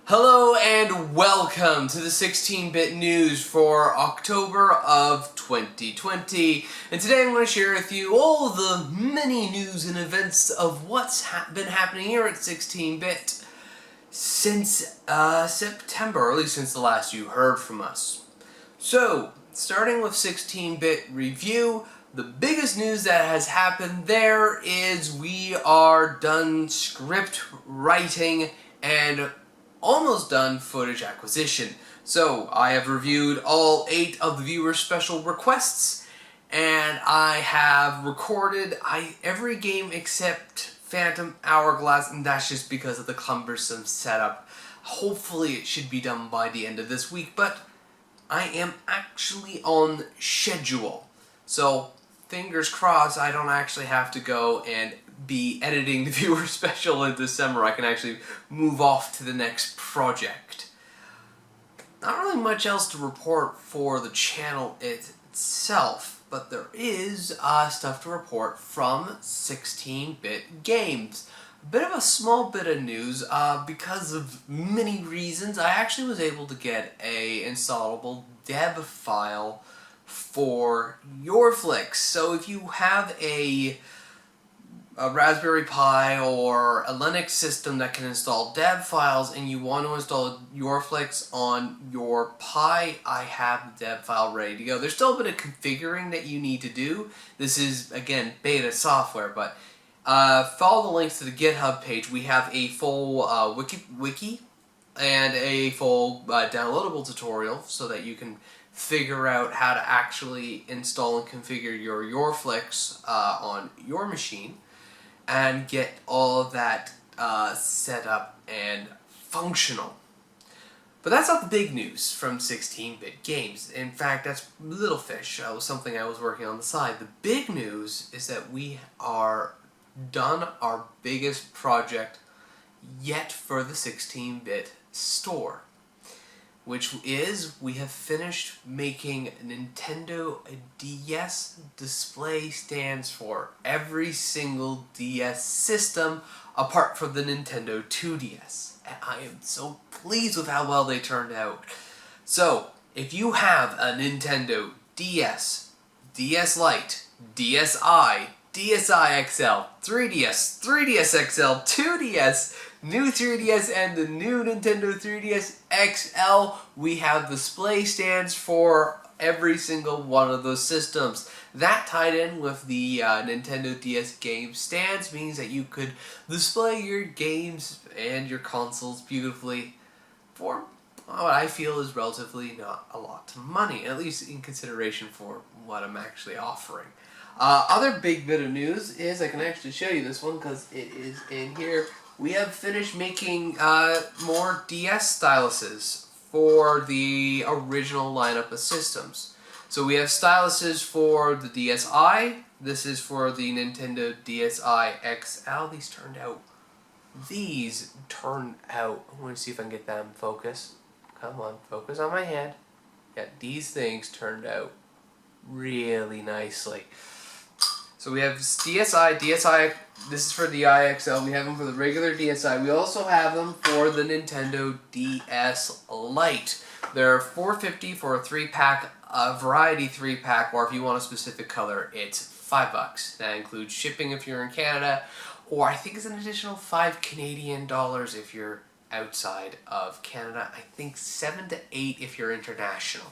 Hello and welcome to the 16-bit news for October of 2020. And today I'm going to share with you all the many news and events of what's been happening here at 16-bit since September, or at least since the last you heard from us. So, starting with 16-bit review, the biggest news that has happened there is we are done script writing and almost done footage acquisition. So I have reviewed all 8 of the viewer special requests, and I have recorded every game except Phantom Hourglass, and that's just because of the cumbersome setup. Hopefully it should be done by the end of this week, but I am actually on schedule. So fingers crossed I don't actually have to go and be editing the viewer special in December. I can actually move off to the next project. Not really much else to report for the channel itself, but there is stuff to report from 16-bit games. A bit of a small bit of news, because of many reasons. I actually was able to get a installable deb file for Yorflix. So if you have a Raspberry Pi or a Linux system that can install deb files and you want to install Yorflix on your Pi, I have the deb file ready to go. There's still a bit of configuring that you need to do. This is, again, beta software, but follow the links to the GitHub page. We have a full wiki and a full downloadable tutorial so that you can figure out how to actually install and configure your Yorflix on your machine and get all of that set up and functional. But that's not the big news from 16-bit games. In fact, that's little fish. That was something I was working on the side. The big news is that we are done our biggest project yet for the 16-bit store, which is we have finished making Nintendo DS display stands for every single DS system apart from the Nintendo 2DS. And I am so pleased with how well they turned out. So, if you have a Nintendo DS, DS Lite, DSi, DSi XL, 3DS, 3DS XL, 2DS, new 3DS, and the new Nintendo 3DS XL, we have display stands for every single one of those systems. That tied in with the Nintendo DS game stands means that you could display your games and your consoles beautifully for what I feel is relatively not a lot of money, at least in consideration for what I'm actually offering. Other big bit of news is, I can actually show you this one because it is in here. We have finished making more DS styluses for the original lineup of systems. So we have styluses for the DSi. This is for the Nintendo DSi XL. These turned out. I'm going to see if I can get them focus. Come on, focus on my hand. Yeah, these things turned out really nicely. So we have DSi, this is for the IXL, we have them for the regular DSi. We also have them for the Nintendo DS Lite. They're $4.50 for a 3-pack, a variety 3-pack, or if you want a specific color, it's $5. That includes shipping if you're in Canada, or I think it's an additional $5 Canadian if you're outside of Canada. I think 7 to 8 if you're international.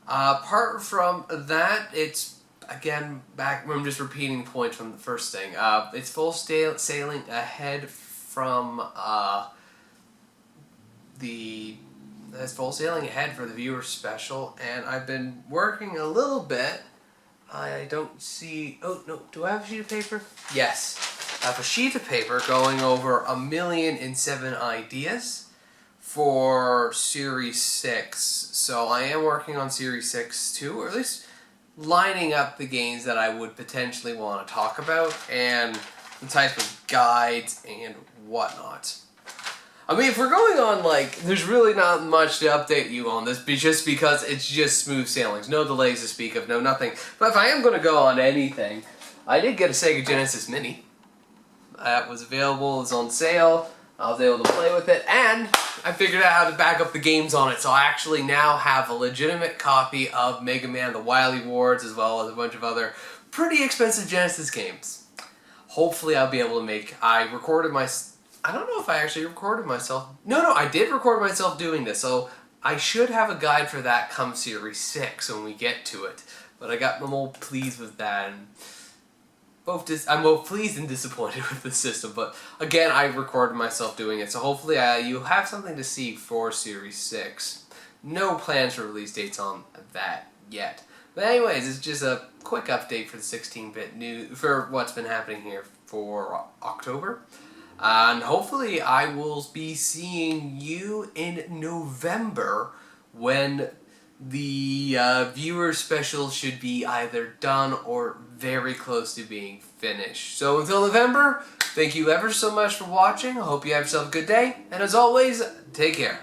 Apart from that, it's again, I'm just repeating points from the first thing. It's full sailing ahead from it's full sailing ahead for the viewer special, and I've been working a little bit. I don't see. Oh no, do I have a sheet of paper? Yes, I have a sheet of paper going over 1,000,007 ideas for Series 6. So I am working on Series 6 too, or at least lining up the games that I would potentially want to talk about and the type of guides and whatnot. I mean, if we're going on, there's really not much to update you on this, just because it's just smooth sailings. No delays to speak of, no nothing. But if I am going to go on anything, I did get a Sega Genesis Mini. That was available, it's on sale. I was able to play with it, and I figured out how to back up the games on it, so I actually now have a legitimate copy of Mega Man The Wily Wars, as well as a bunch of other pretty expensive Genesis games. Hopefully I'll be able to make... I recorded my... I don't know if I actually recorded myself... No, I did record myself doing this, so I should have a guide for that come Series 6 when we get to it. But I'm all pleased with that, and... I'm both pleased and disappointed with the system, but again, I recorded myself doing it, so hopefully you'll have something to see for Series 6. No plans for release dates on that yet. But anyways, it's just a quick update for the 16-bit news, for what's been happening here for October. And hopefully I will be seeing you in November when the viewer special should be either done or very close to being finished. So until November, thank you ever so much for watching. I hope you have yourself a good day. And as always, take care.